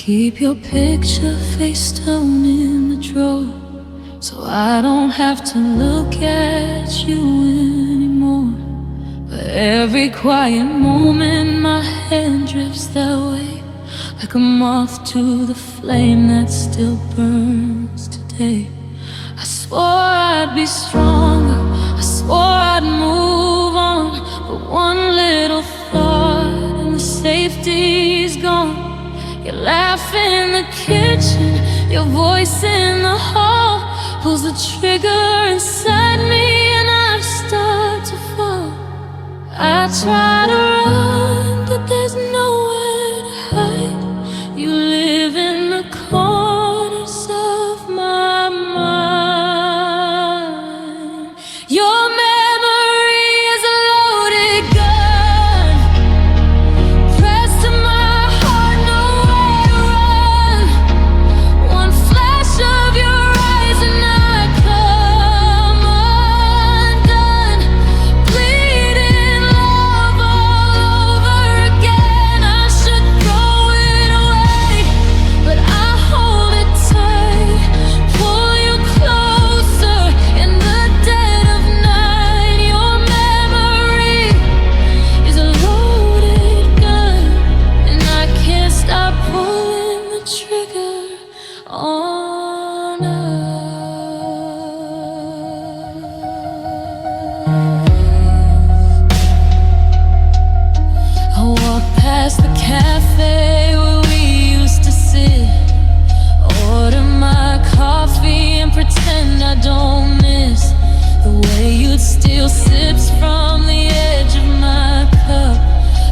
Keep your picture face down in the drawer, so I don't have to look at you anymore. But every quiet moment my hand drifts that way, like a moth to the flame that still burns today. I swore I'd be stronger, I swore I'd move on, but one little thought and the safety's gone. Your laugh in the kitchen, your voice in the hall pulls the trigger inside me and I start to fall. I try to run, but there's nowhere to hide. You live in the corners of my mind. Your memory is a loaded gun, pressed to my heart, nowhere to run. One flash of your eyes and I come undone, bleeding love all over again. I should throw it away, but I hold it tight, pull you closer in the dead of night. Your memory is a loaded gun, and I can't stop pulling the trigger on us. I walk past the cafe where we used to sit, order my coffee and pretend I don't miss the way you'd steal sips from the edge of my cup.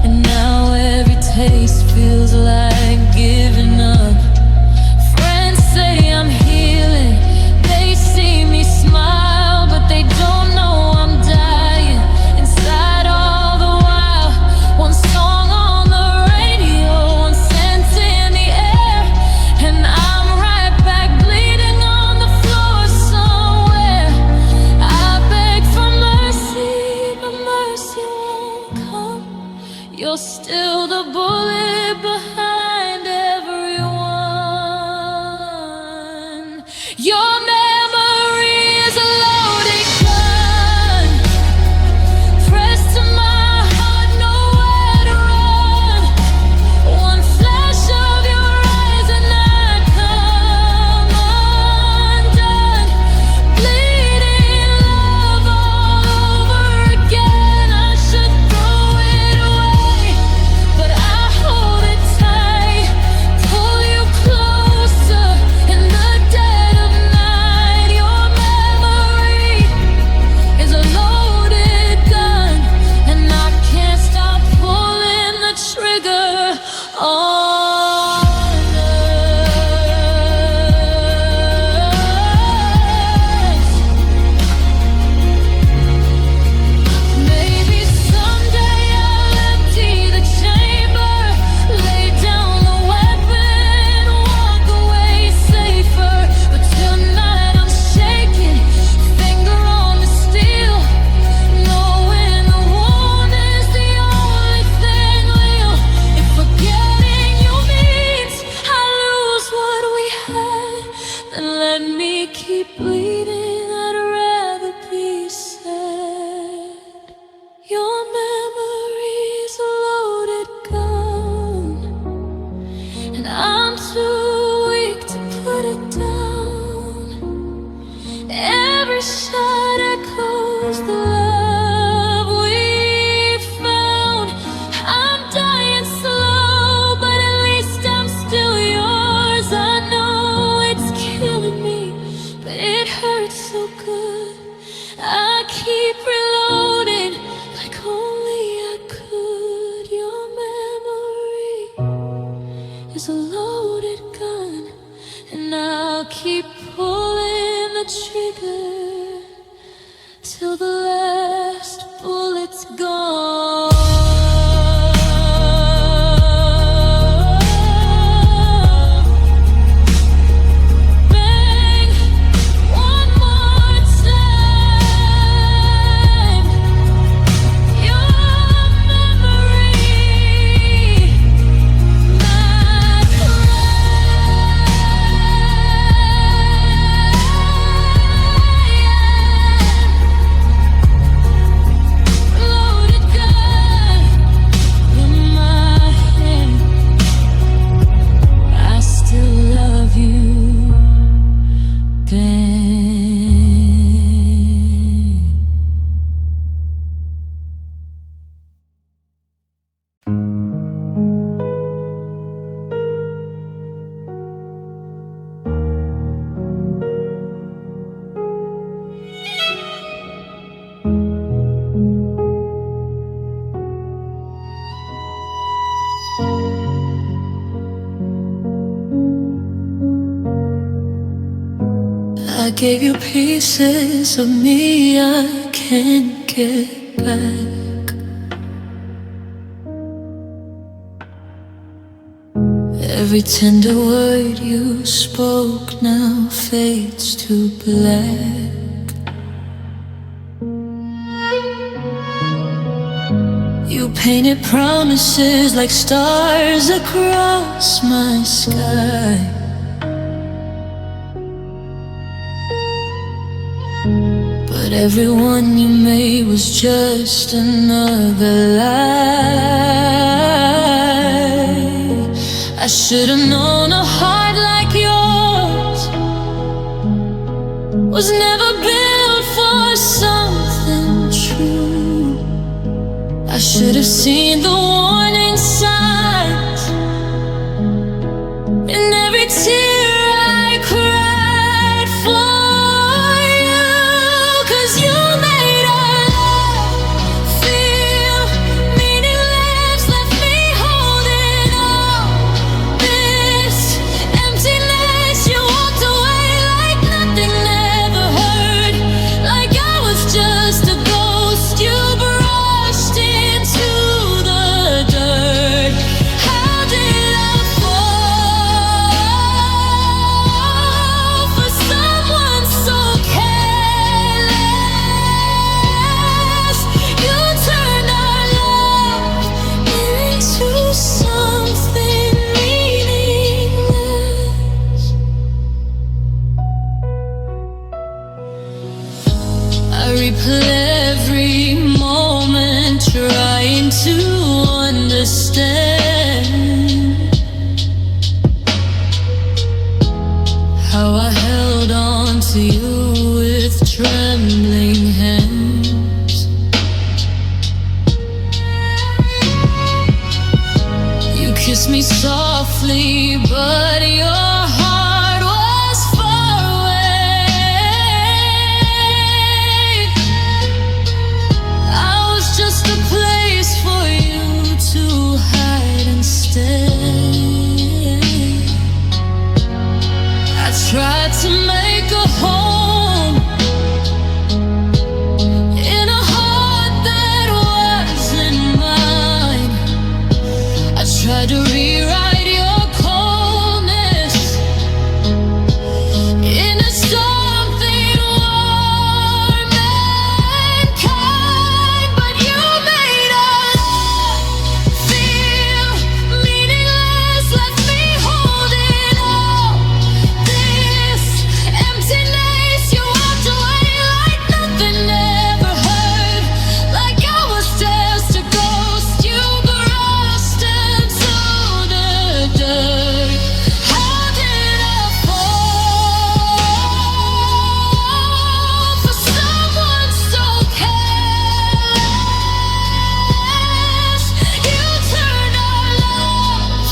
And now every taste feels like giving up. Friends say I'm healing, they see me smile, but they don't know I'm dying inside all the while. One song on the radio, one scent in the air, and I'm right back bleeding on the floor somewhere. I beg for mercy, but mercy won't come. You're still the bullet behind everyone. Your memory is a loaded gun, pressed to my heart, nowhere to run. One flash of your eyes and I come undone, bleeding love all over again. I should throw it away, but I hold it tight, pull you closer in the dead of night. Your memory is a loaded gun, and I can't stop pulling the trigger on us. Maybe someday I'll empty the chamber, lay down the weapon, walk away safer. But tonight I'm shaking, finger on the steel, knowing the wound is the only thing real. If forgetting you means I lose what we had, then let me keep bleeding. I'd rather be sad. Your memory's a loaded gun, and I'm too weak to put it down. Every shot echoes the love we found. I'm dying slow, but at least I'm still yours. I know it's killing me, but it hurts so good. I keep reloading like only I could. Your memory is a loaded gun, and I'll keep pulling the trigger till the last bullet's gone. Bang, one more time. Your memory, my crime. gave you pieces of me I can't get back. Every tender word you spoke now fades to black. You painted promises like stars across my sky. But everyone you made was just another lie. I should've known a heart like yours was never built for something true. I should've seen the warning signs in every tear I cried for. Every moment trying to understand how I held on to you with trembling hands. You kissed me softly, but your heart was far away. Just a place for you to hide and stay. I tried to make a home in a heart that wasn't mine. I tried to rewrite your coldness into something warm and kind. You made our love feel meaningless, left me holding on. This emptiness, you walked away like nothing ever heard. Like I was just a ghost, you brushed into the dirt. How did I fall for someone so careless? You turned our love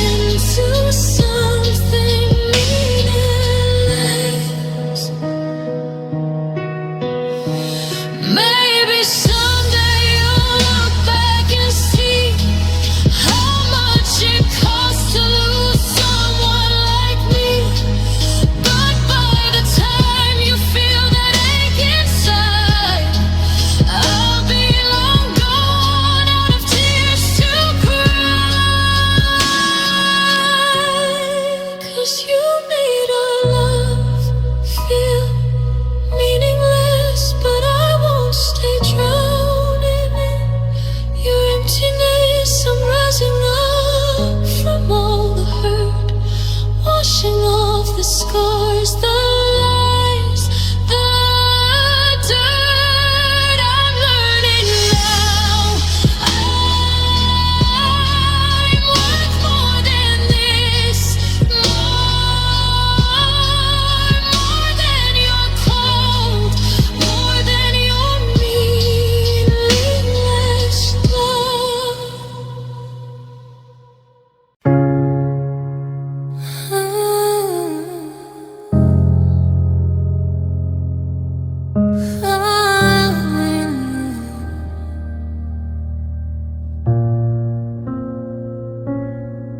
into something meaningless. Maybe someday you'll look back and see how much it costs to lose someone like me. But by the time you feel that ache inside, I'll be long gone, out of tears to cry. 'Cause you made our love feel meaningless, but I won't stay drowning in your emptiness. I'm rising up from all the hurt, washing off the scars, the lies, the dirt. I'm learning now I'm worth more than this, more than your cold, more than your meaningless love.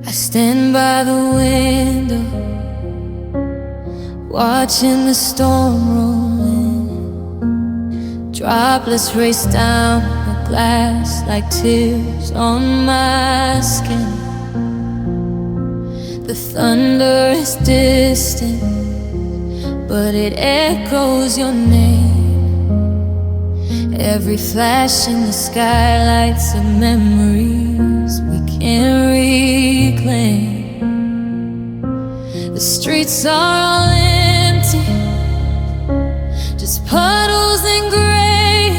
I stand by the window watching the storm roll in. Droplets race down the glass like tears on my skin. The thunder is distant, but it echoes your name. Every flash in the sky lights of memories we can't reclaim. The streets are all empty, just puddles and gray,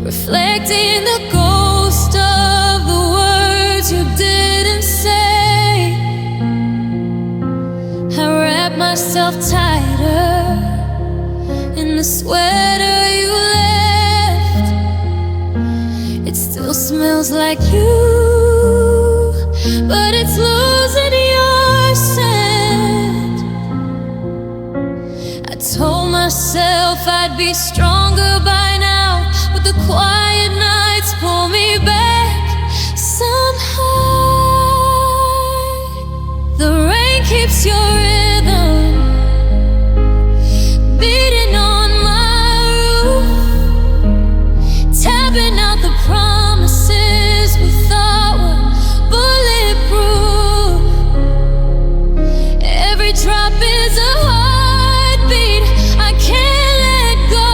reflecting the ghost of the words you didn't say. I wrap myself tighter in the sweater you left. It still smells like you, but it's losing your scent. I told myself I'd be stronger by now, but the quiet nights pull me back somehow. The rain keeps your rhythm beating on my roof, tapping out the promises we thought were bulletproof. Every drop is a heartbeat I can't let go,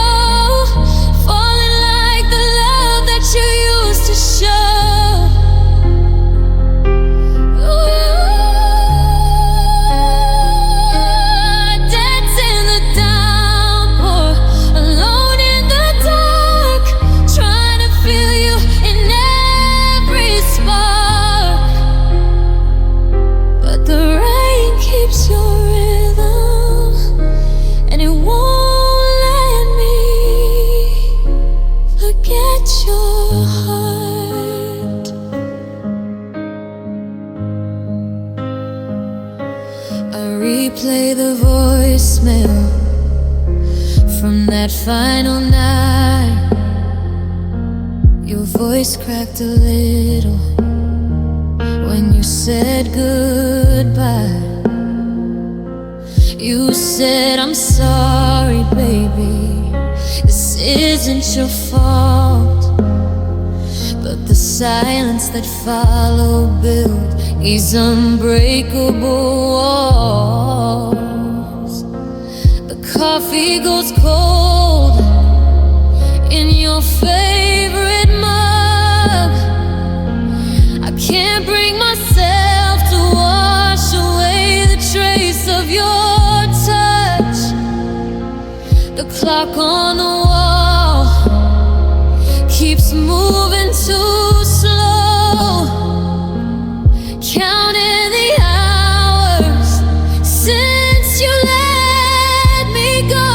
falling like the love that you used to show. Dance in the downpour, alone in the dark, trying to feel you in every spark. But the rain keeps your rhythm, and it won't let me forget your heart. I replay the voicemail from that final night. Your voice cracked a little when you said goodbye. You said, I'm sorry, baby, this isn't your fault. But the silence that followed built these unbreakable walls. The coffee goes cold in your favorite mug. I can't bring myself to wash away the trace of your touch. The clock on the wall keeps moving too slow, counting the hours since you let me go.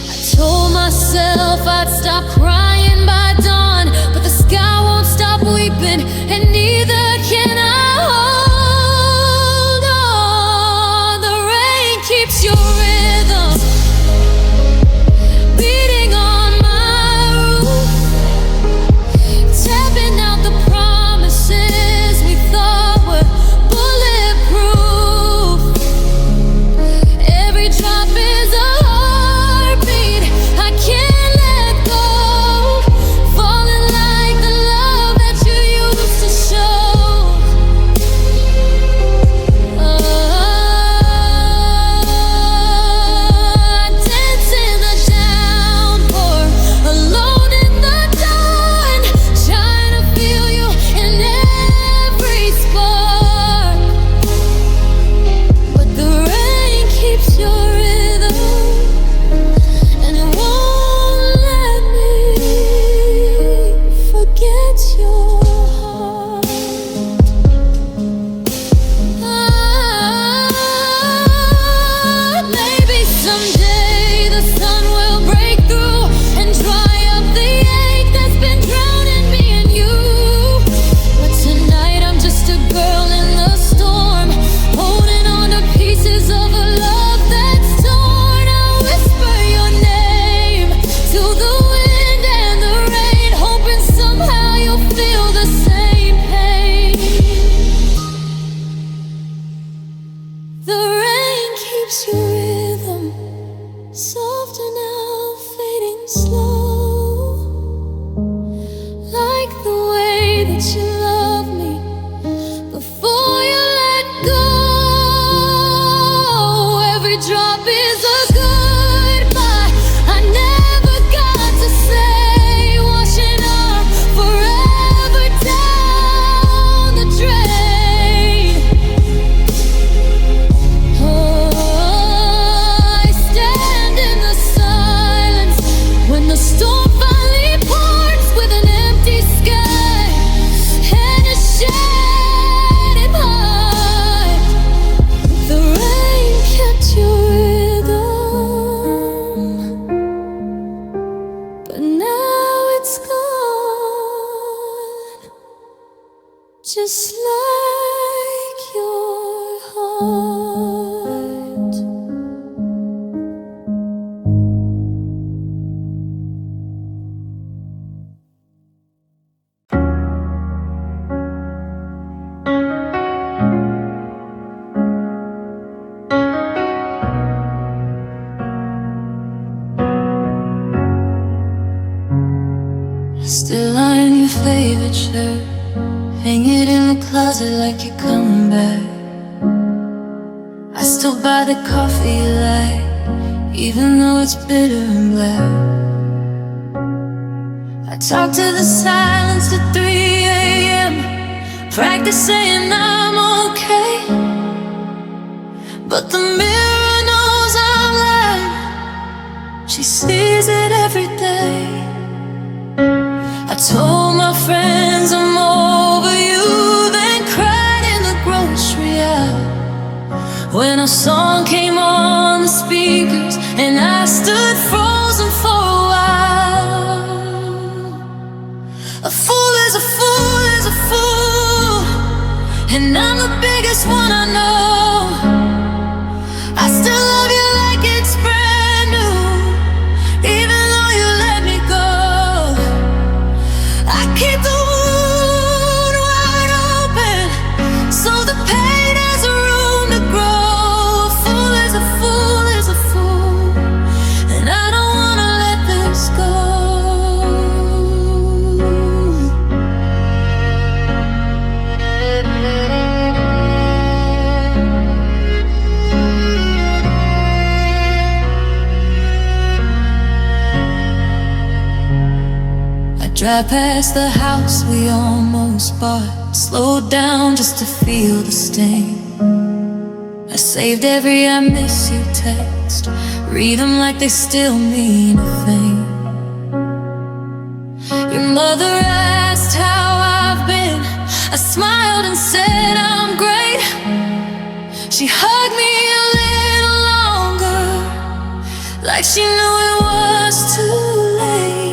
I told myself I'd stop crying by dawn, but the sky won't stop weeping, and neither can I hold on. The rain keeps your rhythm, just like your heart. Still on your favorite shirt, hang it in the closet like you're coming back. I still buy the coffee you like, even though it's bitter and black. I talk to the silence at 3 a.m., practice saying I'm okay, but the mirror knows I'm lying. She sees it every day. I told my friends I'm over you, then cried in the grocery aisle when a song came on the speakers and I stood frozen for a while. A fool is a fool is a fool, and I'm the biggest one I know. I still love you like it's brand new, even though you let me go. I keep the wound wide open, so the pain has a room to grow. A fool is a fool is a fool, and I don't wanna let this go. Drive past the house we almost bought, slowed down just to feel the stain. I saved every I miss you text, read them like they still mean a thing. Your mother asked how I've been, I smiled and said I'm great. She hugged me a little longer, like she knew it was too late.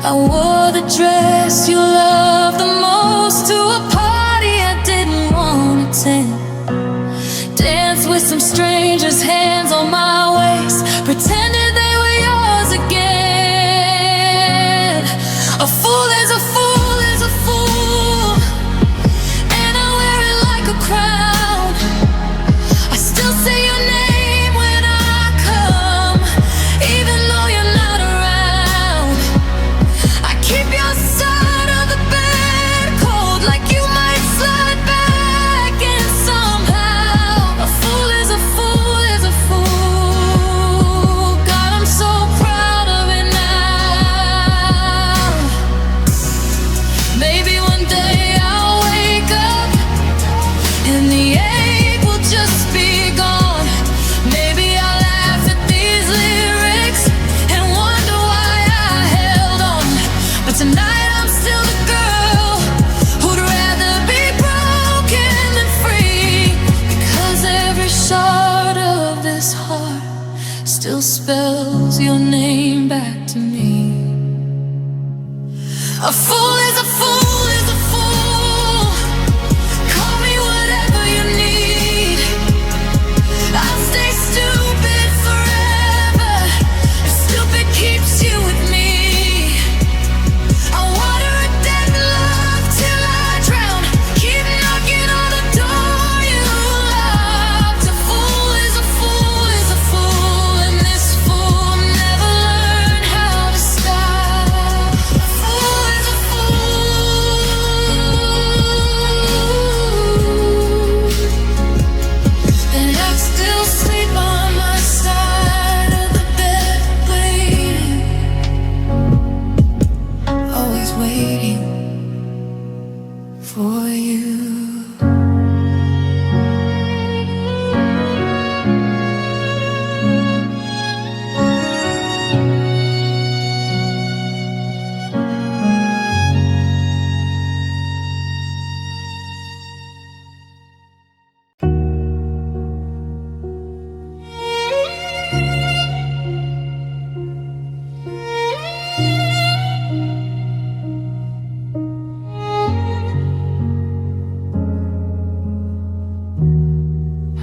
I wore the dress you loved the most to a party I didn't want to attend. Danced with some strangers, hands on my waist, pretended they were yours again. A fool is a fool is a fool, and I wear it like a crown. I still say your name when I come, even though you're not around. I keep your side of the bed cold, like you might slide back in somehow. A fool is a fool is a fool. God, I'm so proud of it now. Maybe one day I'll wake up and the ache will just be gone. Maybe I'll laugh at these lyrics and wonder why I held on. But tonight I'm still the girl who'd rather be broken than free, because every shard of this heart still spells your name back to me. A fool is a fool is a fool. Call me whatever you need. I'll stay stupid forever if stupid keeps you with me. I water a dead love till I drown, keep knocking on the door you loved. A fool is a fool is a fool, and this fool never learned how to stop. A fool is a fool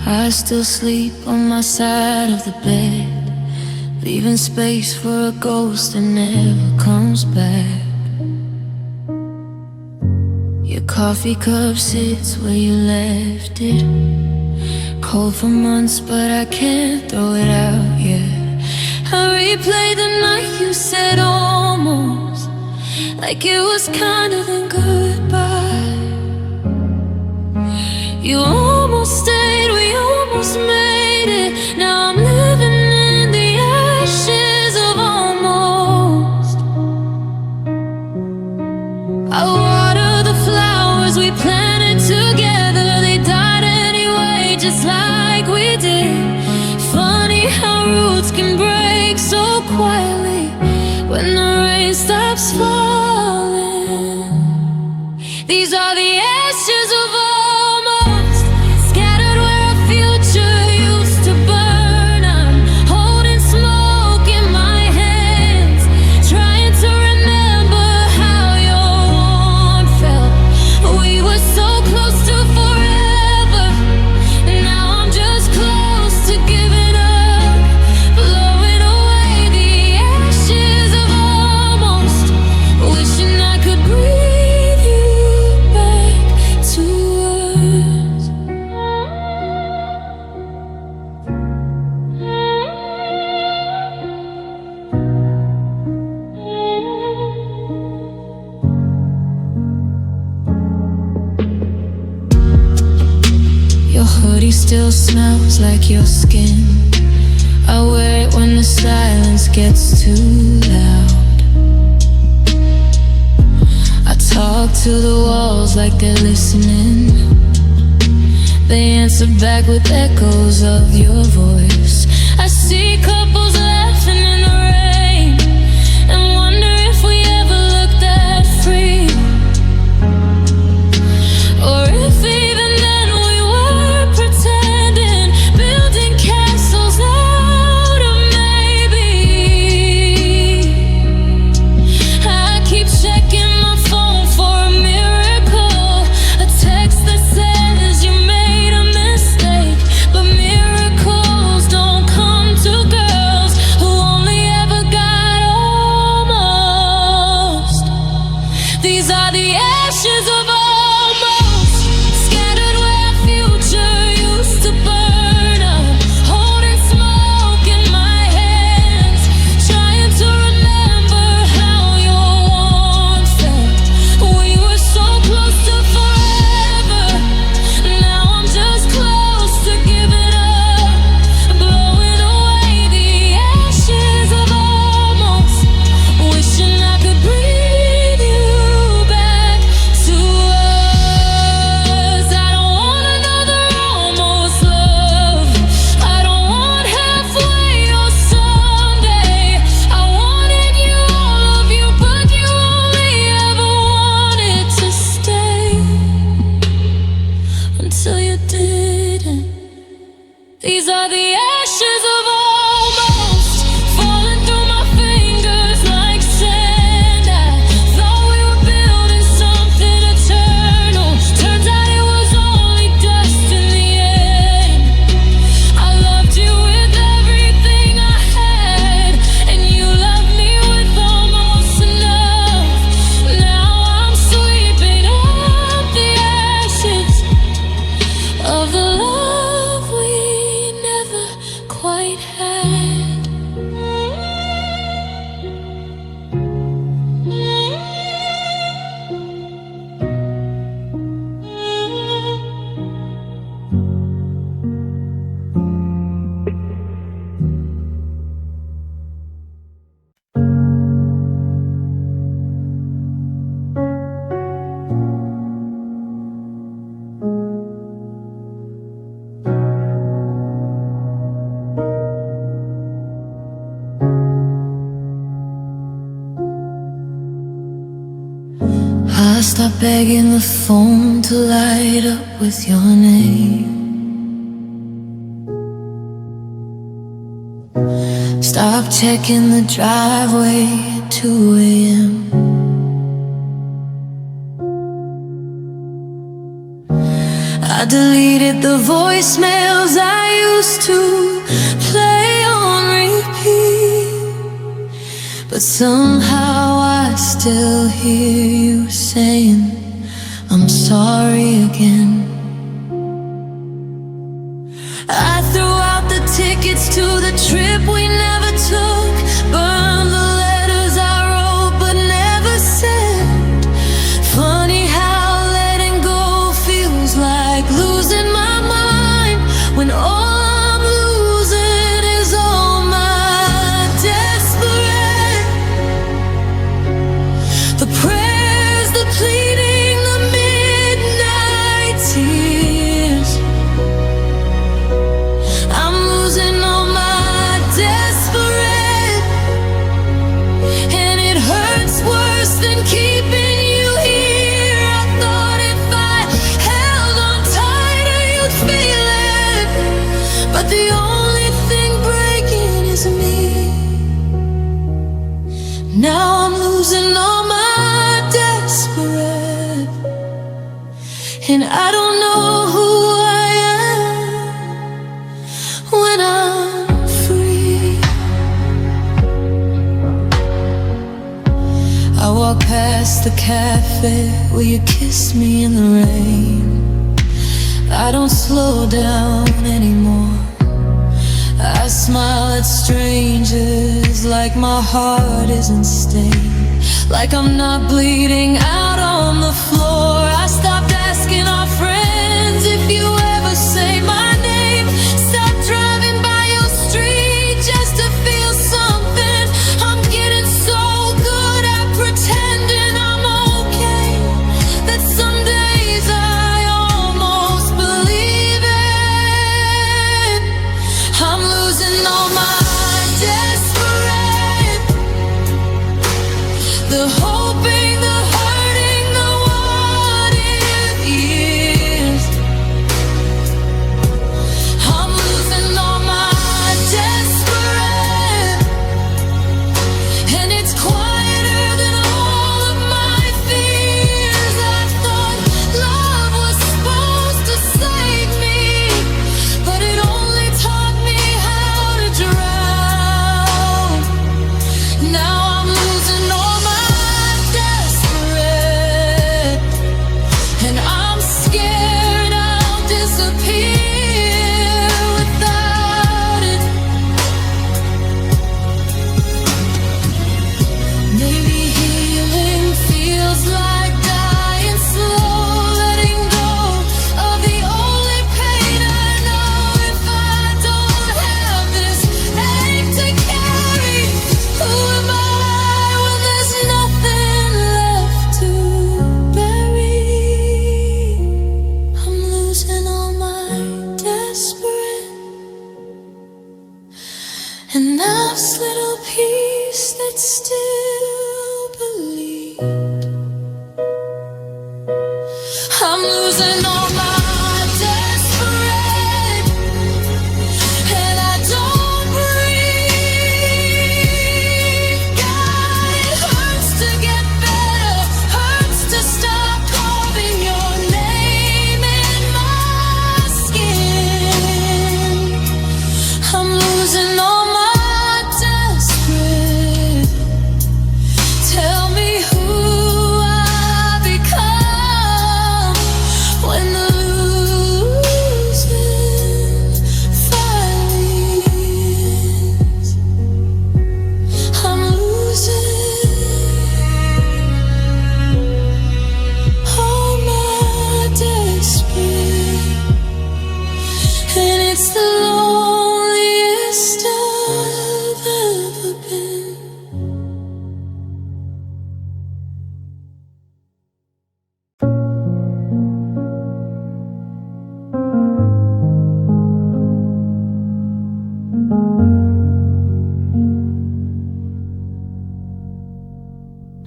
I still sleep on my side of the bed, leaving space for a ghost that never comes back. Your coffee cup sits where you left it, cold for months but I can't throw it out yet. I replay the night you said almost, like it was kinder than goodbye. You almost stayed, we almost made it. Now I'm living in the ashes of almost. I water the flowers we planted together, they died anyway, just like we did. Funny how roots can break so quietly when the rain stops falling. These are the ashes of almost, scattered where our future used to burn. I'm holding smoke in my hands, trying to remember how your warmth felt. We were so close to forever, now I'm just close to giving up, blowing away the ashes of almost, wishing I could breathe you back to us. Your hoodie still smells like your skin. I wear it when the silence gets too loud. I talk to the walls like they're listening. They answer back with echoes of your voice. I see couples laughing in the rain and wonder if we ever looked that free, or if even then we were pretending, building castles out of maybe. I keep checking my phone for a miracle, a text that says you made a mistake. But miracles don't come to girls who only ever got almost. These are the ashes of almost, scattered where our future used to burn. I'm holding smoke in my hands, trying to remember how your warmth felt. We were so close to forever, now I'm just close to giving up, blowing away the ashes of almost, wishing I could breathe you back to us. I don't want another almost love, I don't want halfway or someday. I wanted you, all of you, but you only ever wanted to stay until you didn't. These are the ashes of almost, falling through my fingers like sand. I thought we were building something eternal, turns out it was only dust in the end. I loved you with everything I had, and you loved me with almost enough. Now I'm sweeping up the ashes of the love we never quite had. I stopped begging the phone to light up with your name. Stop checking the driveway at 2 a.m. I deleted the voicemails I used to play on repeat, but somehow I still hear you saying I'm sorry again. I threw out the tickets to the trip we never took, burned the letters I wrote but never sent. Funny how letting go feels like losing my mind, when all I'm losing is all my desperate. The prayers, the pleading, the midnight tears. I'm losing all my desperate, and it hurts worse than keeping you here. I thought if I held on tighter you'd feel it, but the only thing breaking is me. Now I'm losing all my desperate, and I don't know who I am when I'm free. I walk past the cafe where you kissed me in the rain. I don't slow down anymore. I smile at strangers like my heart isn't stained, like I'm not bleeding out on the floor. I stopped asking our friends if you ever say my name. Stop driving by your street just to feel something. I'm getting so good at pretending I'm okay that some days I almost believe it. I'm losing all my desperate, the hoping, the hurting, the what if years. I'm losing all my desperate, and it's quieter than all of my fears. I thought love was supposed to save me, but it only taught me how to drown. Now I'm losing all my desperate, and I'm scared I'll disappear without it. Maybe healing feels like dying slow, letting go of the only pain I know. If I don't have this ache to carry, who am I when there's nothing left to bury? I'm losing all my desperate, and that's little piece that still believed. I'm losing all my desperate, and I don't breathe. God, it hurts to get better, hurts to stop carving your name in my skin. I'm losing all my desperate. Tell me who I become when the losing finally ends. I'm losing all my desperate, and it's the loneliest I've ever been.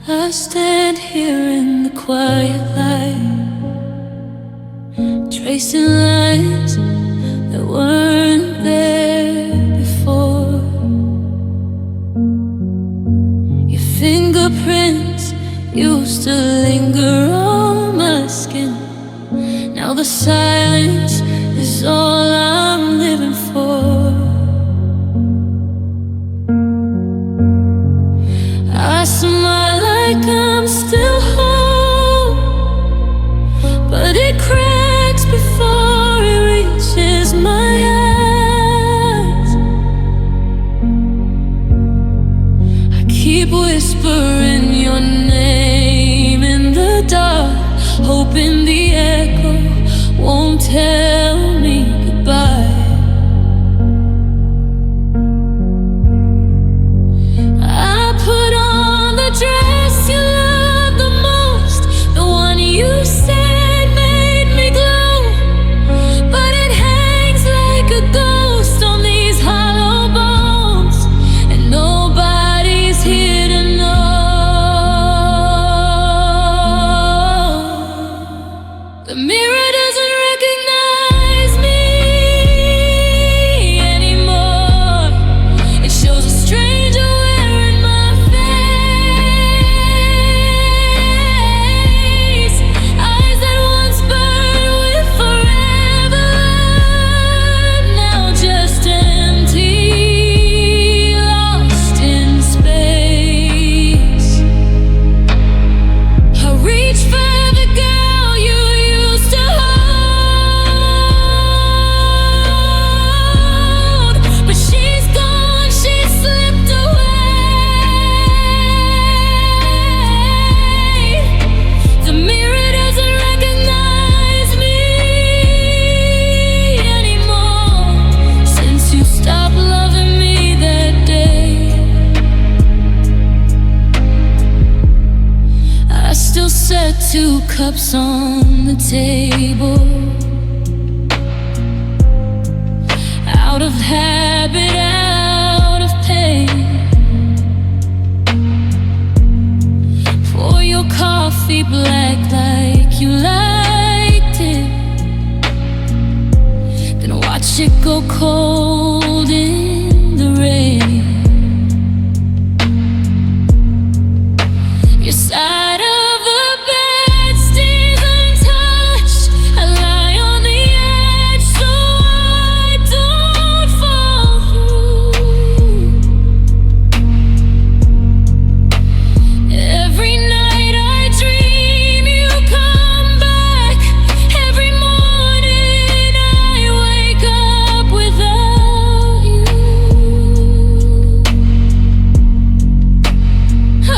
I stand here in the quiet light, tracing lines that weren't there before. Your fingerprints used to linger on my skin. Now Now the silence is all I'm living for. I smile like I'm still whole, but it cracks before it reaches my eyes. I keep whispering your name in the dark, hoping the echo won't tell me goodbye. I put on the dress you love the most, the one you said made me glow, but it hangs like a ghost on these hollow bones, and nobody's here to know. The mirror doesn't recognize me anymore. It shows a stranger wearing my face. Eyes that once burned with forever, now just empty, lost in space. I reach for the girl you used to hold, but she's gone, she slipped away. The mirror doesn't recognize me anymore since you stopped loving me that day. I still set 2 cups on the table, out of habit, out of pain. Pour your coffee black like you liked it, then watch it go cold in the rain. Your side of the bed stays untouched. I lie on the edge so I don't fall through. Every night I dream you come back. Every morning I wake up without you. I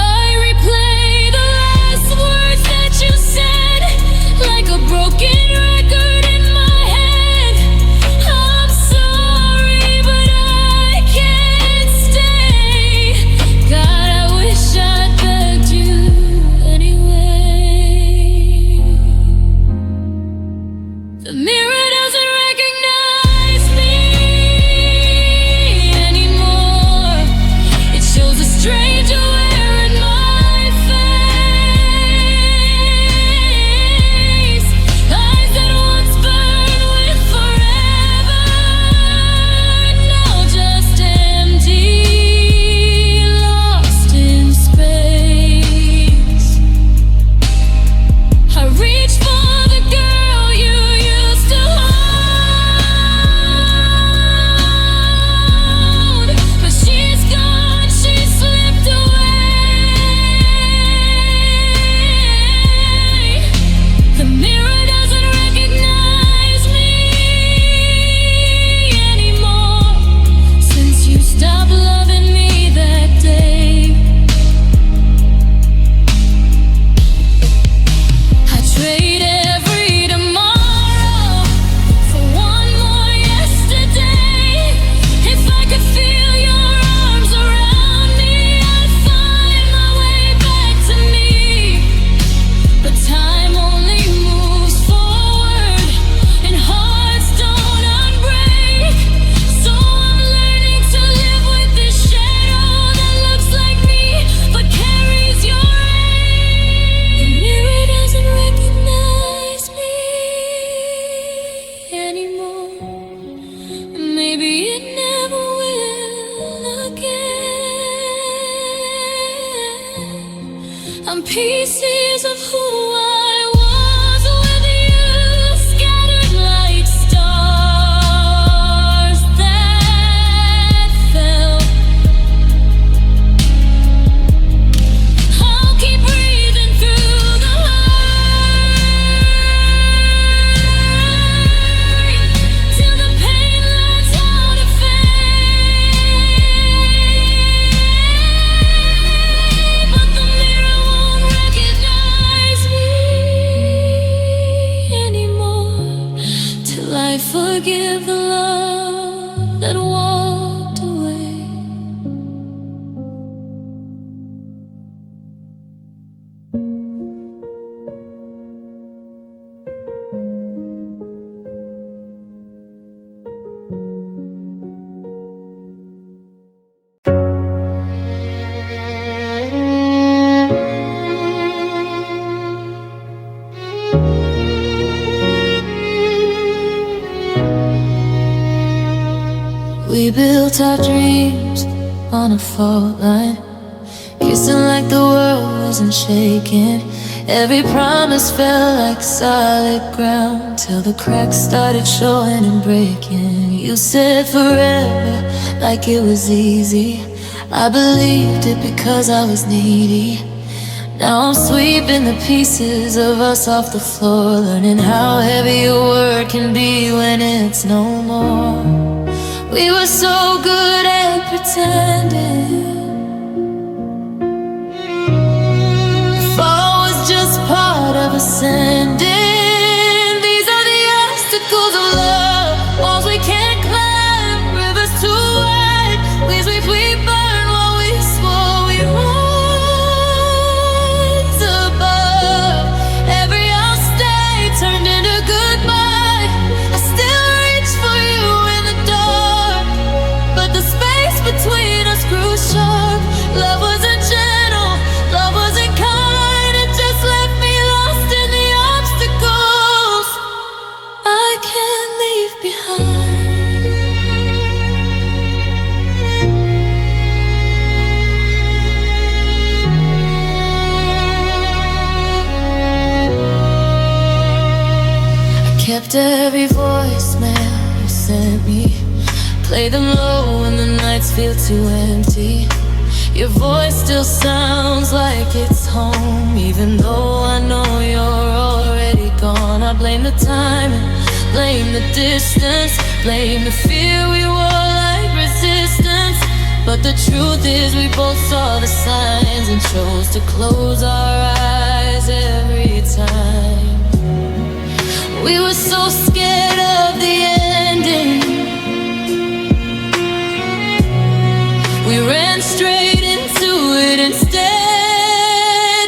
replay the last words that you said, like a broken record in my head. I'm sorry, but I can't stay. God, I wish I'd begged you anyway. The mirror doesn't recognize me anymore. It shows a stranger wearing my face. Eyes that once burned with forever, now just empty, lost in space. I reach for the girl you used to hold, but she's gone, she slipped away. The mirror doesn't recognize me anymore since you stopped loving me that day. I trade every tomorrow for one more yesterday. If I could feel your arms around me, I'd find my way back to me. But time only moves forward, and hearts don't unbreak. So I'm learning to live with this shadow that looks like me but carries your ache. The mirror doesn't recognize me anymore. Maybe it never will again. I'm pieces of who I was with you scattered built our dreams on a fault line, kissing like the world wasn't shaking. Every promise felt like solid ground till the cracks started showing and breaking. You said forever like it was easy. I believed it because I was needy. Now I'm sweeping the pieces of us off the floor, learning how heavy a word can be when it's no more. We were so good at pretending. Fall was just part of ascending. These are the obstacles of love, walls we can't climb, rivers too wide, ways we burn while we swore we rise above. Every I'll stay turned into goodbye. I still reach for you in the dark, but the space between us grew sharp. Love wasn't gentle, love wasn't kind, it just left me lost in the obstacles I can't leave behind. I kept every voicemail you sent me, play them low when the nights feel too empty. Your voice still sounds like it's home, even though I know you're already gone. I blame the time, blame the distance, blame the fear we wore like resistance. But the truth is we both saw the signs and chose to close our eyes every time. We were so scared of the ending, we ran straight into it instead.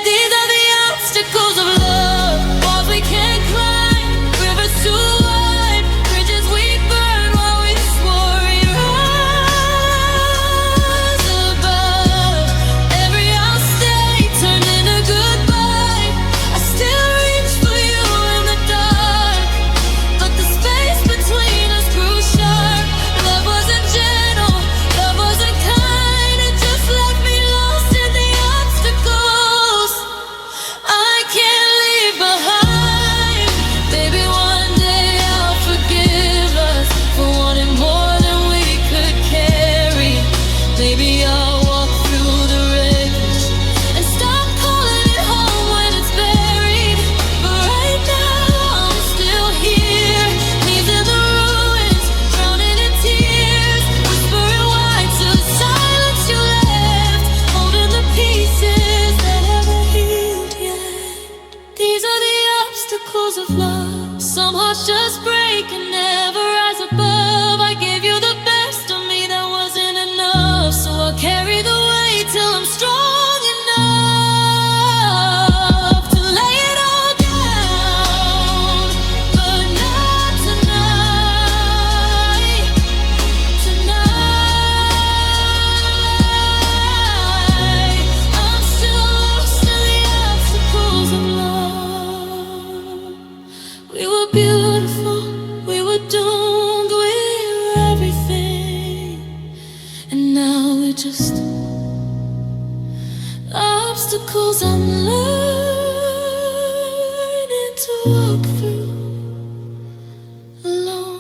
These are the obstacles of love, walls we can't climb, rivers too wide, bridges we burn while we swore we'd rise above. Every I'll stay turned into goodbye. I still reach for you in the dark, but the space between us grew sharp. Love wasn't gentle, love wasn't kind, it just left me lost in the obstacles I can't leave behind. Baby, one day I'll forgive us for wanting more than we could carry. Maybe I'll walk through the wreckage and stop calling it home when it's buried. But right now I'm still here, leaves in the ruins, drowning in tears, whispering why to the silence you left, holding the pieces that haven't healed yet. These are the obstacles of love. Some hearts just break and never rise above. I gave you the best of me that wasn't enough, so I'll carry the weight till I'm strong enough to lay it all down. But not tonight. Tonight I'm still lost in the obstacles of love. We were beautiful, we were doomed, we were everything, and now we're just obstacles I'm learning to walk through alone.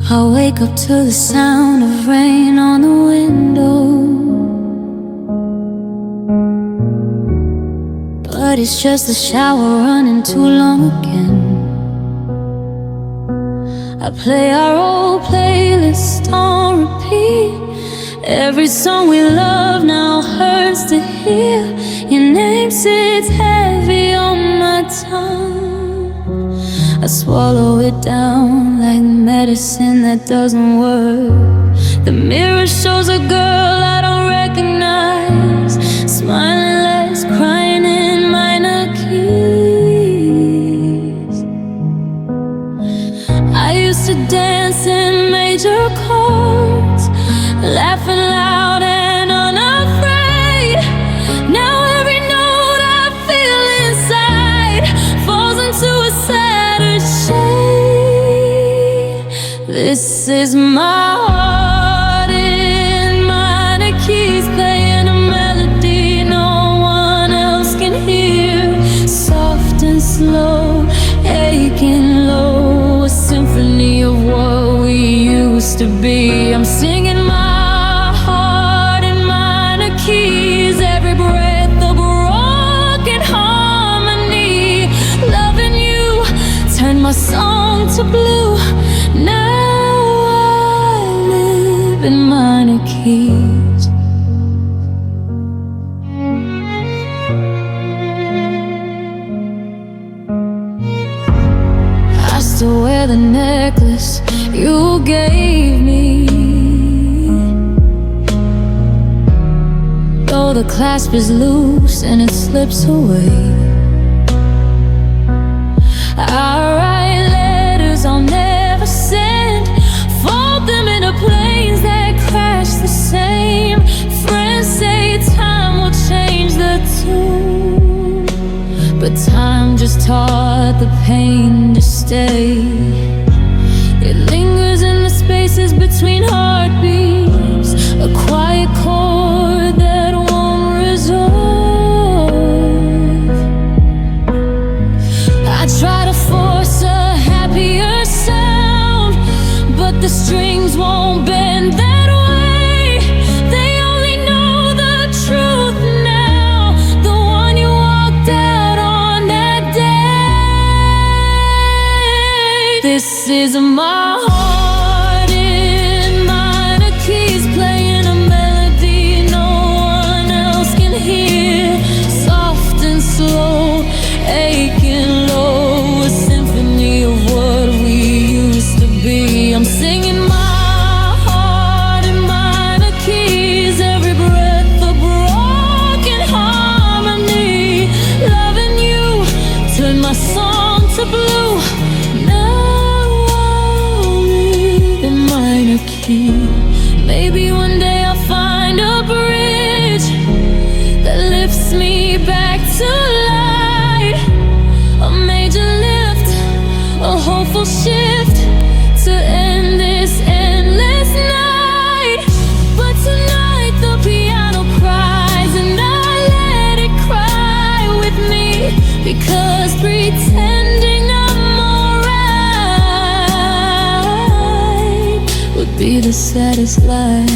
I wake up to the sound of rain on the window, but it's just the shower running too long again. I play our old playlist on repeat. Every song we love now hurts to hear. Your name sits heavy on my tongue. I swallow it down like medicine that doesn't work. The mirror shows a girl I don't recognize, smiling less, crying in minor keys. I used to dance in major chords, laughing loud and unafraid. Now every note I feel inside falls into a sadder shade. This is my heart in minor keys, playing a melody no one else can hear. Soft and slow, aching low, a symphony of what we used to be. I'm singing my heart in minor keys, every breath a broken harmony. Loving you turned my song to blue. Now I live in minor keys. I still wear the necklace you gave me, though the clasp is loose and it slips away. I write letters I'll never send, fold them into planes that crash the same. Friends say time will change the tune, but time just taught the pain to stay. It lingers in the spaces between heartbeats, a quiet chord that won't resolve. I try to force a happier sound, but the strings won't bend that way. They only know the truth now, the one you walked out on that day. This is my heart in minor keys, playing a melody no one else can hear. Soft and slow, aching low, a symphony of what we used to be. I'm singing my heart in minor keys, every breath a broken harmony. Loving you turned my song to blue. Maybe one day I'll find a bridge that lifts me back to light, a major lift, a hopeful shift to end this endless night. But tonight the piano cries and I let it cry with me, because pretending I'm alright would be the saddest lie.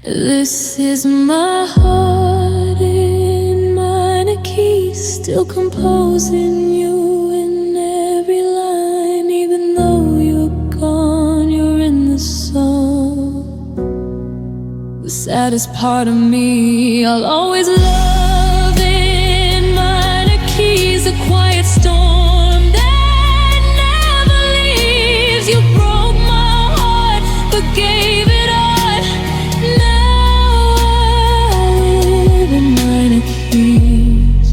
This is my heart in minor keys, still composing you in every line. Even though you're gone, you're in the song. The saddest part of me I'll always love in minor keys, a quiet storm that never leaves. You broke my heart but gave it on. Now I live in minor keys.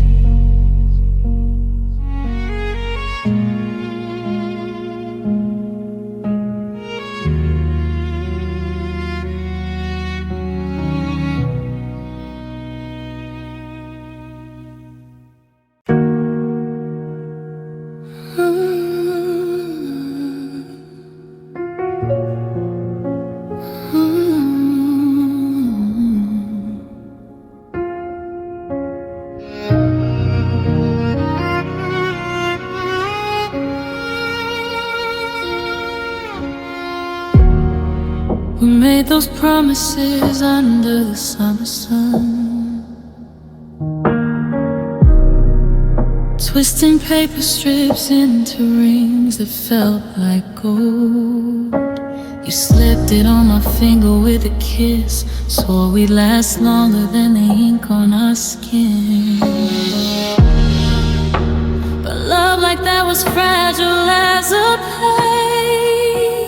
We made those promises under the summer sun, twisting paper strips into rings that felt like gold. You slipped it on my finger with a kiss, swore we'd last longer than the ink on our skin. as fragile as a page,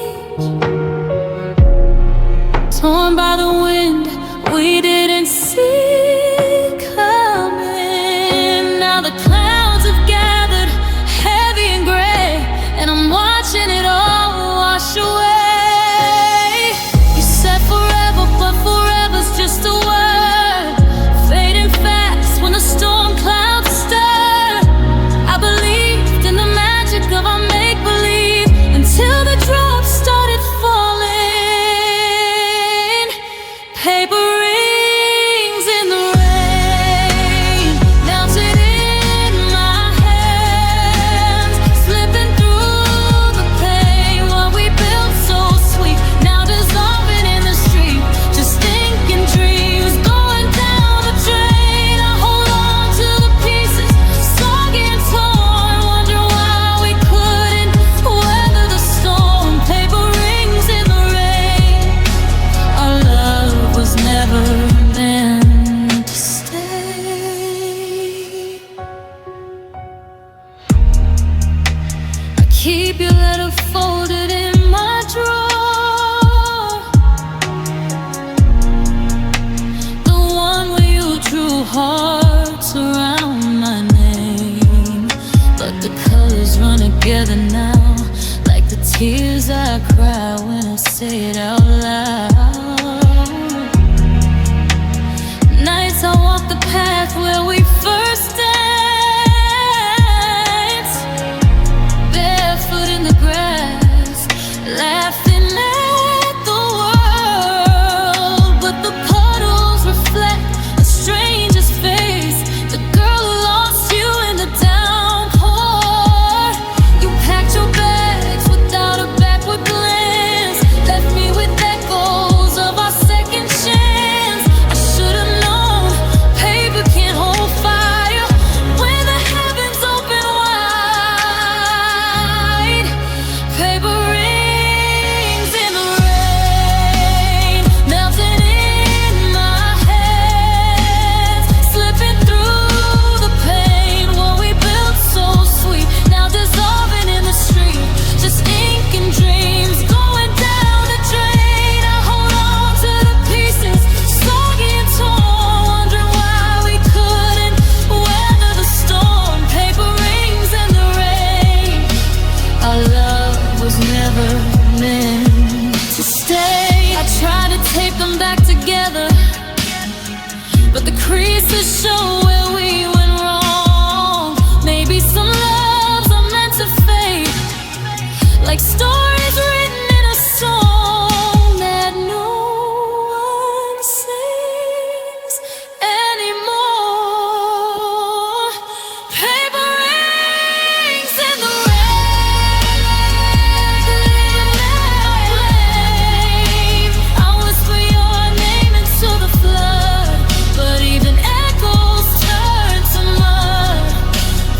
torn by the wind we didn't see coming. Now the clouds have gathered, heavy and gray, and I'm watching it all wash away. You said forever, but forever's just a word, fading fast when the storm clouds stir. I believed in the magic of our make-believe until the drops started falling. Paper rings in the rain, melted in my hands, slipping through the pain. What we built so sweet, now dissolving in the street. Just thinking dreams going down the drain. I hold on to the pieces, soggy and torn, wonder why we couldn't weather the storm. Paper rings in the rain. Our love was never meant to stay. I keep your letter folded in my drawer, the one where you drew hearts around my name. But the colors run together now, like the tears I cry when I say it out loud. Nights I walk the path where we first danced, barefoot in the grass, laughing at the world. But the puddles reflect a stranger's face, the girl who lost you in the downpour. You packed your bags without a backward glance, left me with echoes of our second chance. I should have known paper can't hold fire when the heavens open wide. Paper rings in the rain, melting in my hands, slipping through the pain. What we built so sweet, now dissolving in the street. Just ink and dreams going down the drain. I hold on to the pieces, soggy and torn, wondering why we couldn't weather the storm. Paper rings in the rain. Our love was never meant to stay. I tried to tape them back together, but the creases show where we went wrong. Maybe some loves are meant to fade, like stories written in a song that no one sings anymore. Paper rings in the rain. I whisper your name into the flood, but even echoes turn to mud.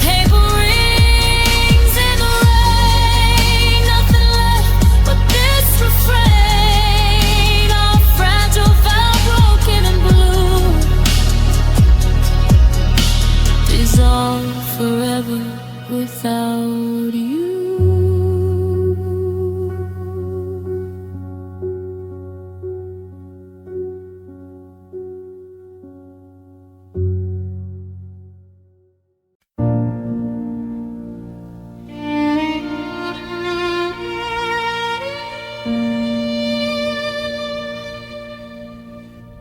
Paper rings in the rain, nothing left but this refrain. All fragile, vow broken and blue, dissolve forever without you.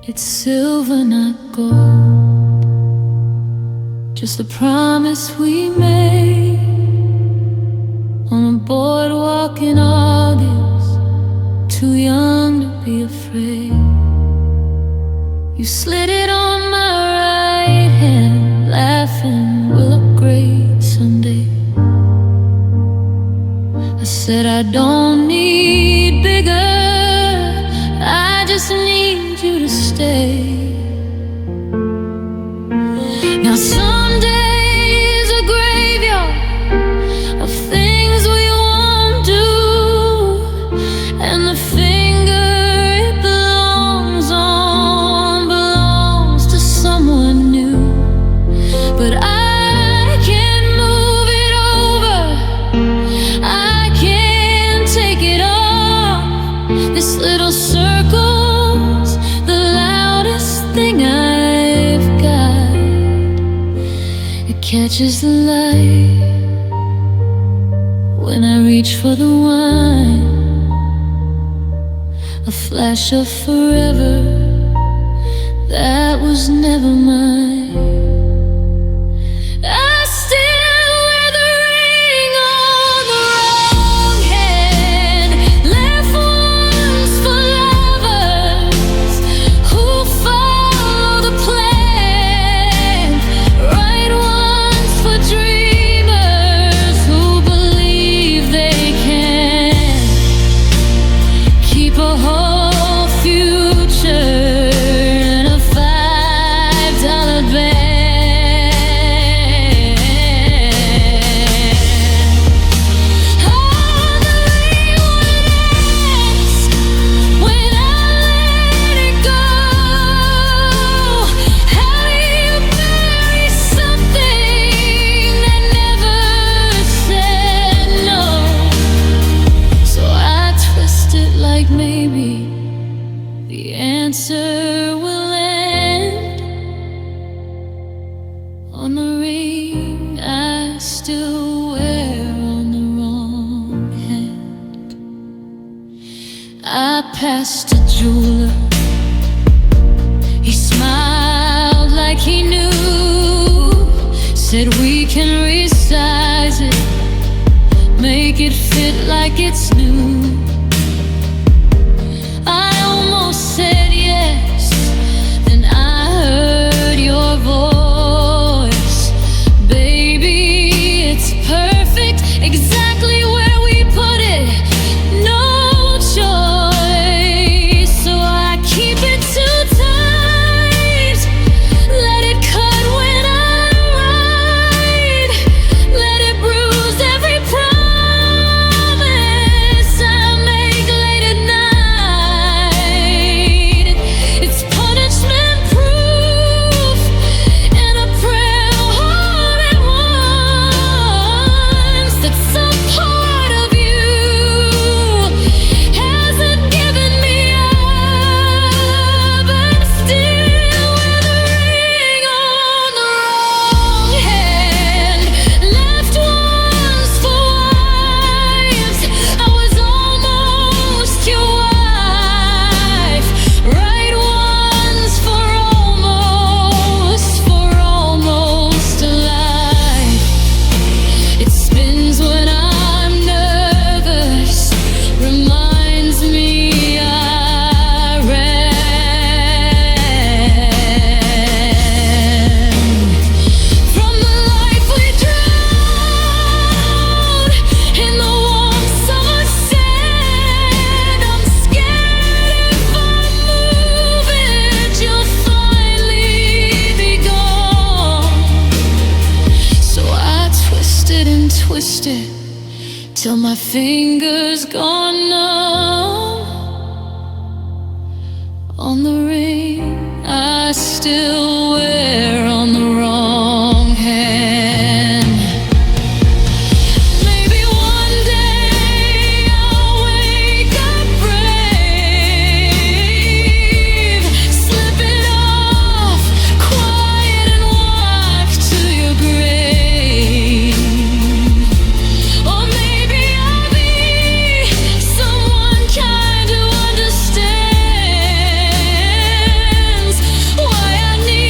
It's silver, not gold, just a promise we made on a boardwalk in August, too young to be afraid. You slid it on my right hand, laughing, we'll upgrade someday. I said I don't need bigger, I just need you to stay. Now some days a graveyard of things we won't do, and the finger it belongs on belongs to someone new. But I can move it over catches the light when I reach for the wine. A flash of forever that was never mine. I still wear the ring on the wrong hand, left ones for lovers who follow the plan, right ones for dreamers who believe they can keep a whole future in a $5 band. On the ring would ask when I let it go, how do you bury something that never said no? So I twist it like maybe the answer will land on the ring I still wear on the wrong hand. I passed a jeweler, he smiled like he knew, said we can resize it, make it fit like it's new. I almost said yes, then I heard your voice. Baby, it's perfect, exactly where we put it, no choice. So I keep it too tight, let it cut when I ride, let it bruise every promise I make late at night. It's punishment proof and a prayer all at once, that some part of you hasn't given me up. I'm still with a ring on the wrong hand, left ones for wives. I was almost your wife, right ones for almost a life. It spins when I'm nervous, reminds me I ran from the life we drowned in the warm summer sand. I'm scared if I move it, you'll finally be gone. So I twist it and twist it till my fingers gone numb. On the ring I still wear on the wrong hand. Maybe one day I'll wake up brave, slip it off, quiet and walk to your grave. Or maybe I'll be someone kind who understands why I need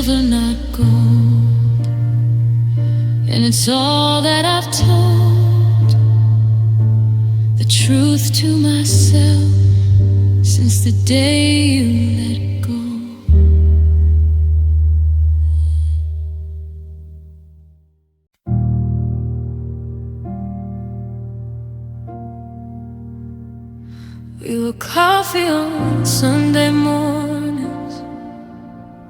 silver, not gold. And it's all that I've told, the truth to myself, since the day you let go. We were coffee on Sunday mornings,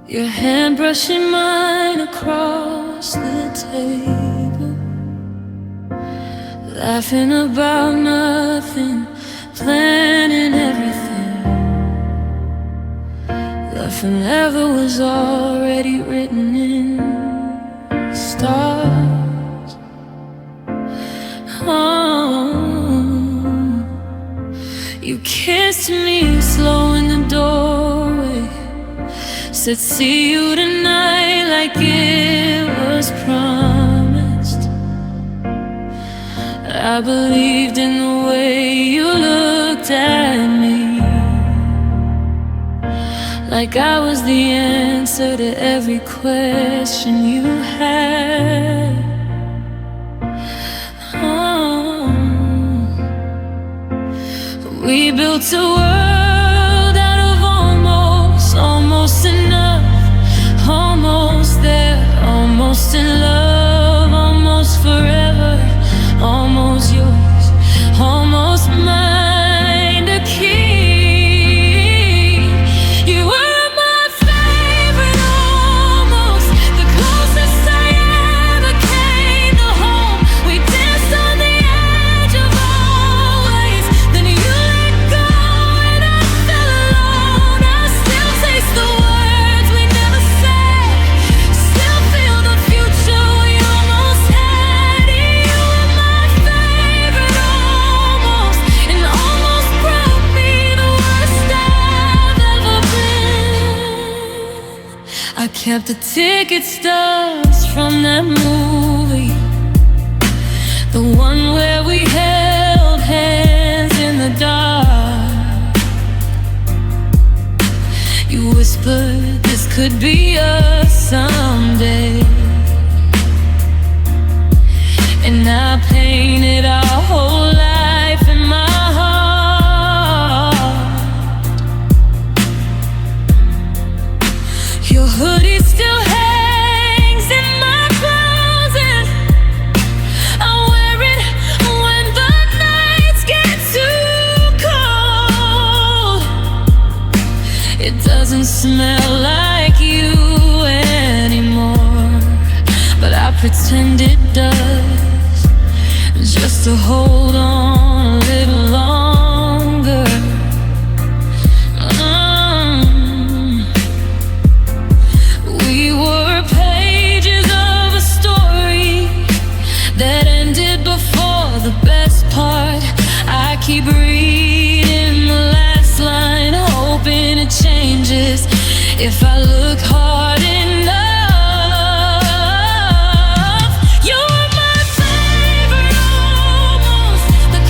your hand brushing mine across the table, laughing about nothing, planning everything. Nothing ever was already written in stars. Oh, you kissed me slow in the doorway, said see you tonight like it was promised. I believed in the way you looked at me, like I was the answer to every question you had. Oh, we built a world out of almost, almost enough, almost there, almost in love, almost forever, almost yours, almost mine to keep. You were my favorite, almost the closest I ever came to home. We danced on the edge of always, then you let go and I fell alone. I still taste the words we never said, still feel the future we almost had. You were my favorite, almost, and almost broke me, the worst I've ever been. I kept the ticket stubs from that movie, the one where we held hands in the dark. You whispered this could be us someday, and I painted our whole life in my heart. Your hoodie still hangs in my closet. I wear it when the nights get too cold. It doesn't smell like you anymore, but I pretend it does, just to hold on a little longer. We were pages of a story that ended before the best part. I keep reading the last line, hoping it changes if I look hard enough. You were my favorite, almost the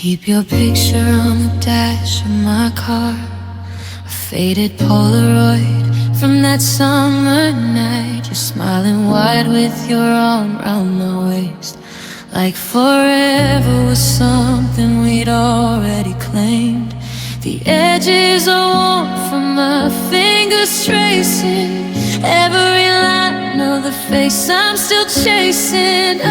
Keep your picture on the dash of my car, a faded Polaroid from that summer night. You're smiling wide with your arm round my waist, like forever was something we'd already claimed. The edges are warm from my fingers tracing every line of the face I'm still chasing.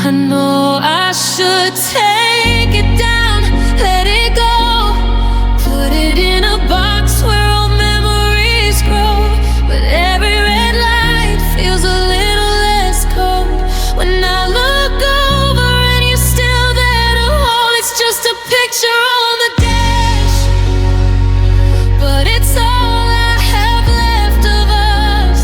I know I should take it down, let it go, put it in a box where old memories grow. But every red light feels a little less cold when I look over and you're still there to hold. It's just a picture on the dash, but it's all I have left of us.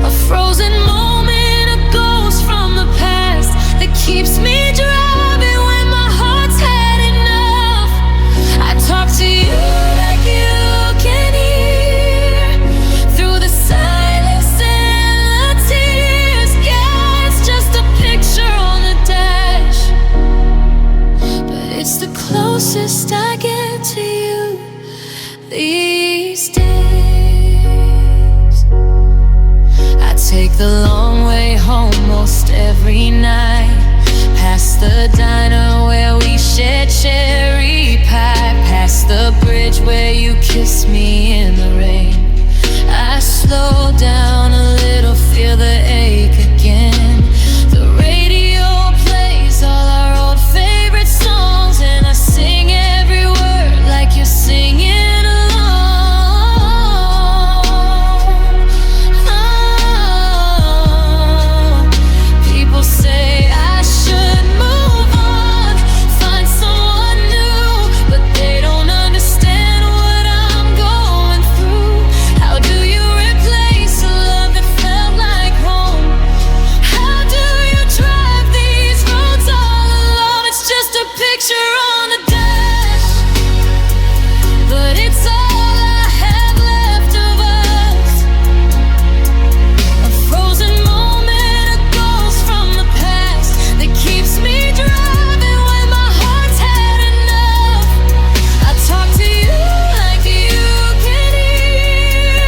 A frozen moment, a ghost from the past that keeps me driving when my heart's had enough. I talk to you like you can hear through the silence and the tears. Yeah, it's just a picture on the dash, but it's the closest I get to you these days. I take the long way home most every night, past the diner where we shared cherry pie, past the bridge where you kissed me in the rain. I slow down a little, feel the ache again. The radio plays all our old favorite songs, and I sing every word like you're singing along. People say I should move on, find someone new, but they don't understand what I'm going through. How do you replace a love that felt like home? How do you drive these roads all alone? It's just a picture on the dash, but it's all I have left of us. A frozen moment, a ghost from the past that keeps me driving when my heart's had enough. I talk to you like you can hear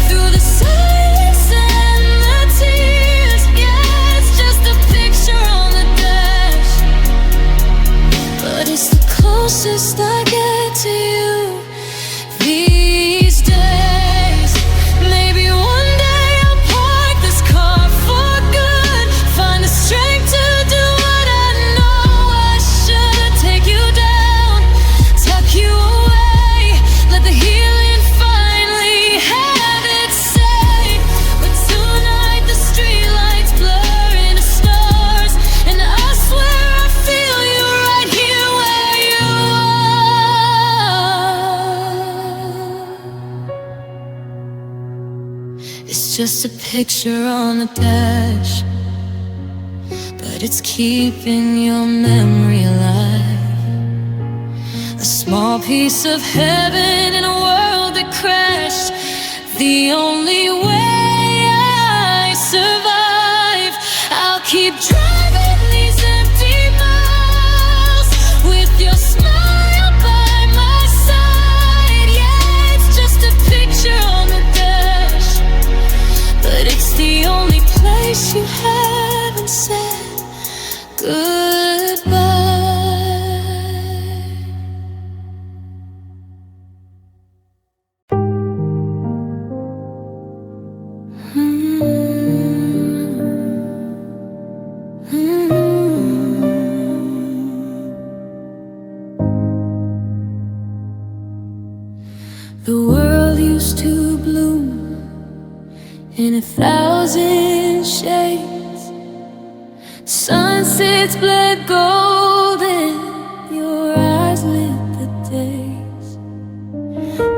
through the silence and the tears. Yeah, it's just a picture on the dash, but it's the closest I get to you these days. Maybe one day I'll park this car for good, find the strength to do what I know I should. Take you down, tuck you away, let the healing finally have its say. But tonight the streetlights blur into stars, and I swear I feel you right here where you are. It's just a picture on the dash, but it's keeping your memory alive. A small piece of heaven in a world that crashed. The only way I survive. I'll keep driving these empty miles with your smile by my side. Yeah, it's just a picture on the dash, but it's the only place you haven't said goodbye. The world used to bloom in 1,000 shades. Sunsets bled golden, your eyes lit the days.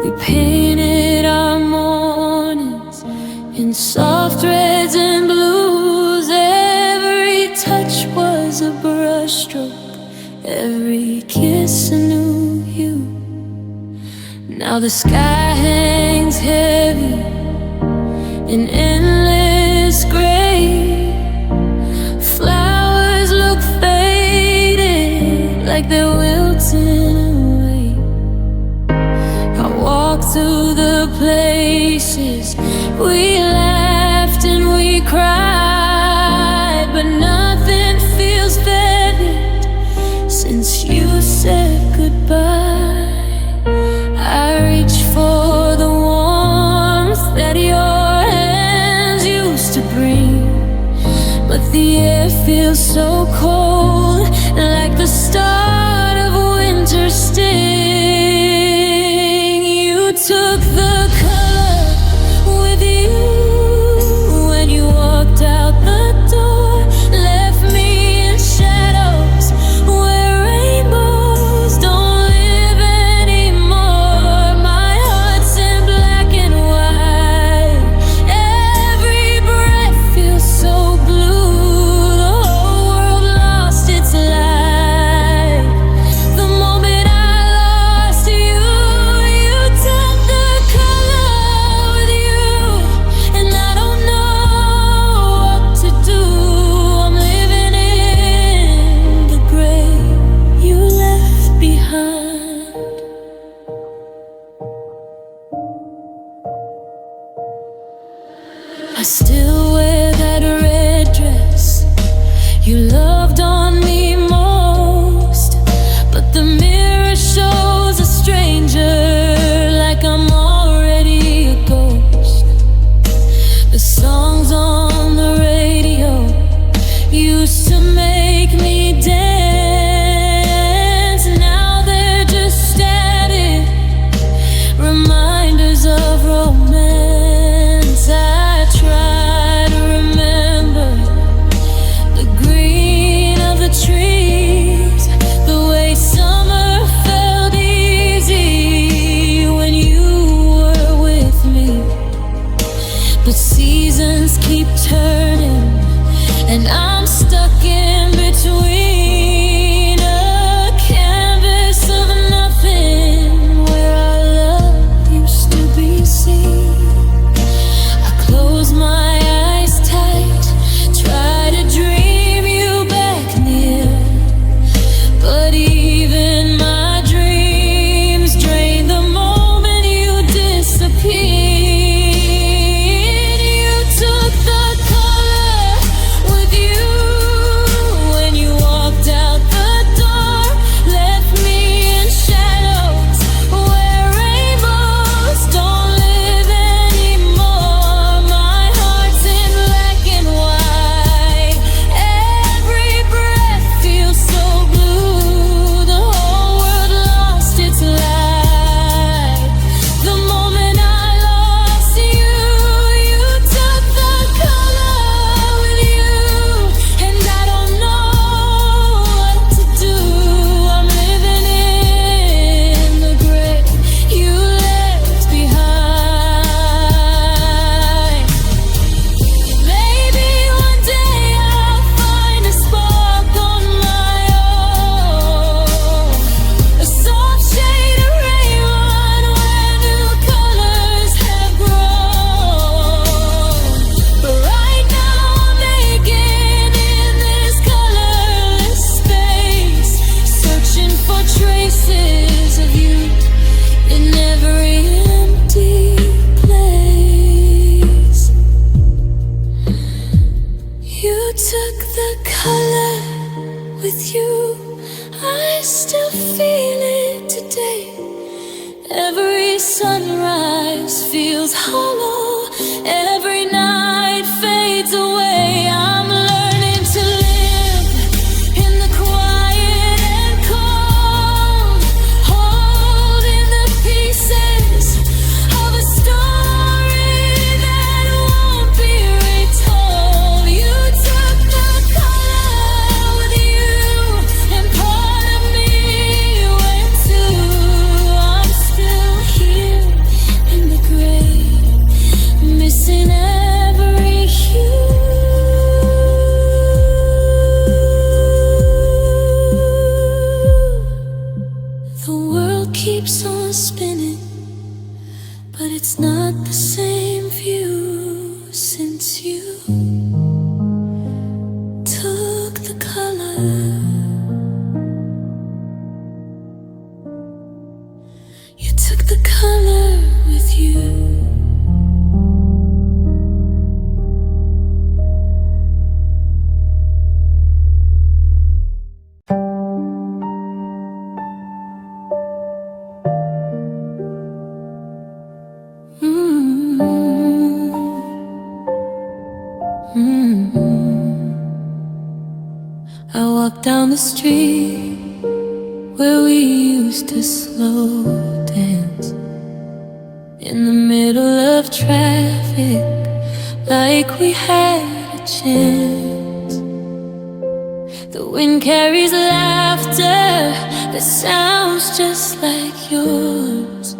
We painted our mornings in soft reds and blues. Every touch was a brushstroke, every kiss a new hue. Now the sky hangs heavy in endless they're wilting away. I walk through the places we laughed and we cried, but nothing feels better since you said goodbye. I reach for the warmth that your hands used to bring, but the air feels so cold, like the start of winter sting. You took the color with you when you walked out the door, left me in shadows where rainbows don't live anymore. My heart's in black and white, every breath feels so blue. The whole world lost its light the moment I lost you. You took the color with you, and I don't know what to do. I'm living in the gray you left behind. I still wear that red dress you loved on me most, but the mirror shows a stranger, like I'm already a ghost. The songs on the radio used to make me dance, now they're just static reminders of romance. I try to remember the green of the trees, the way summer felt easy when you were with me. But seasons keep turning, and I'm stuck in between a canvas of nothing where our love used to be seen. I close my eyes tight, try to dream you back near, but even my dreams drain the moment you disappeared. You took the color with you when you walked out the door, left me in shadows where rainbows don't live anymore. My heart's in black and white, every breath feels so blue. The whole world lost its light the moment I lost you. You took the color with you, and I don't know what to do. I'm living in the gray you left behind. Maybe one day I'll find a spark on my own, a soft shade of rainbow where new colors have grown. But right now I'm making in this colorless space, searching for traces of you in every empty place. You took the color with you, I still feel it today. Every sunrise feels hollow, every night fades away. I'm learning to live in the quiet and cold, holding the pieces of a story that won't be retold. You took the color with you, and part of me went too. I'm still here in the gray, missing every hue. The world keeps on spinning, but it's not the same view since you took the color. You took the color with you. I walk down the street where we used to slow dance in the middle of traffic, like we had a chance. The wind carries laughter that sounds just like yours,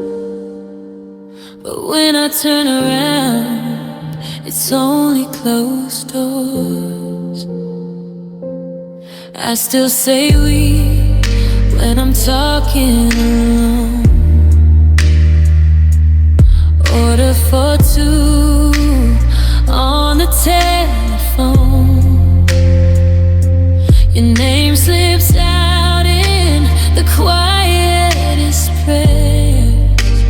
but when I turn around, it's only closed doors. I still say we when I'm talking alone. Order for two on the telephone. Your name slips out in the quietest prayers,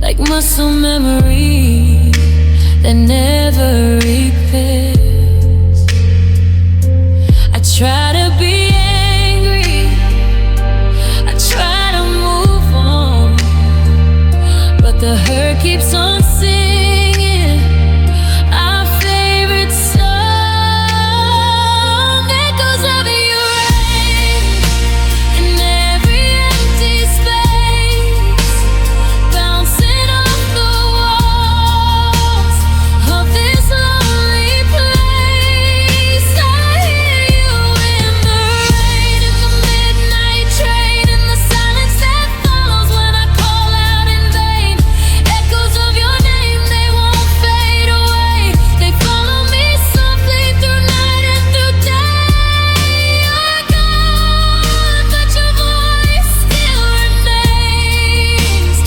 like muscle memory that never repairs. I try to be angry, I try to move on, but the hurt keeps on singing our favorite song. Echoes of your rain in every empty space, bouncing off the walls of this lonely place. I hear you in the rain, in the midnight train, in the silence that follows when I call out in vain. Echoes of your name, they won't fade away. They follow me softly through night and through day. You're gone, but your voice still remains.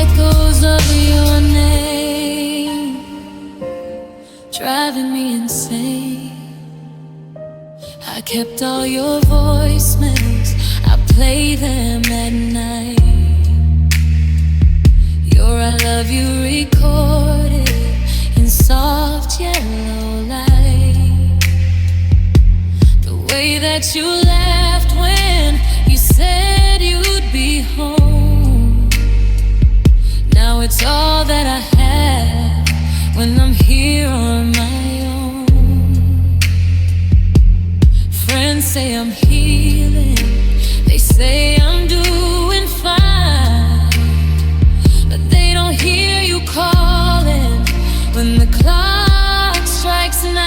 Echoes of your name, driving me insane. I kept all your voicemails, I play them at night. Your I love you recorded in soft yellow light. The way that you laughed when you said you'd be home. Now it's all that I have when I'm here on my own. Friends say I'm healing, they say I'm doing fine, but they don't hear you calling when the clock strikes 9.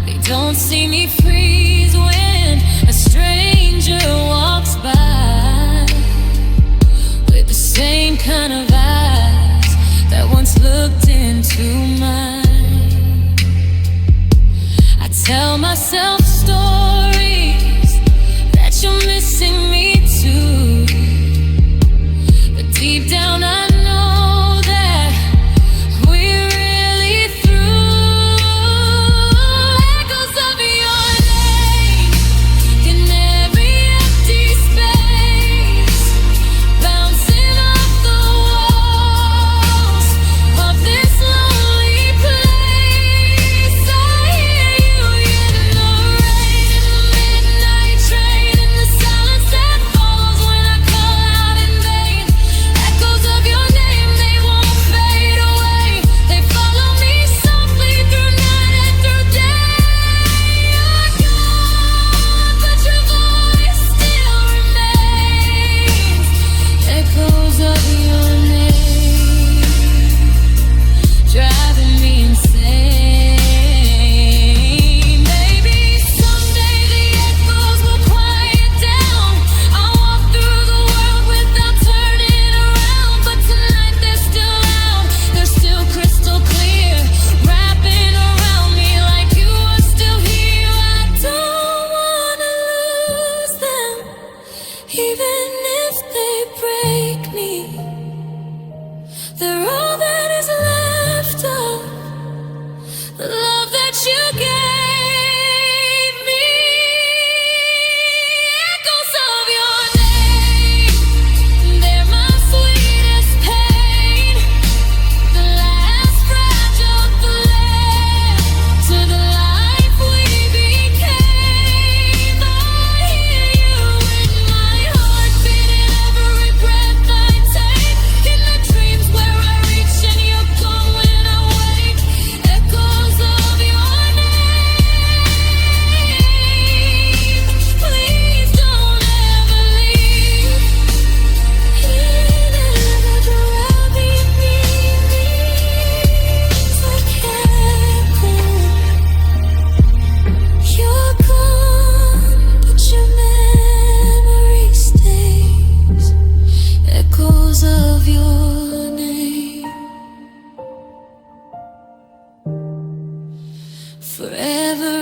They don't see me freeze when a stranger walks by with the same kind of eyes that once looked into mine. I tell myself stories that you're missing me too, but deep down I know that we're really through. Echoes of your name in every empty space, bouncing off the walls of this lonely place. I hear you in the rain, in the midnight train, in the silence that follows when I call out in vain. Echoes of your name, they won't fade away. They follow me softly through night and through day. You're gone, but your voice still remains. Echoes of your name, driving me insane. Maybe someday the echoes will quiet down. I'll walk through the world without turning around, but tonight they're still loud. They're still crystal clear, wrapping around me like you are still here. I don't wanna lose them, even if they break me. They're all that is left of the love that you gave me. Echoes of your name. Forever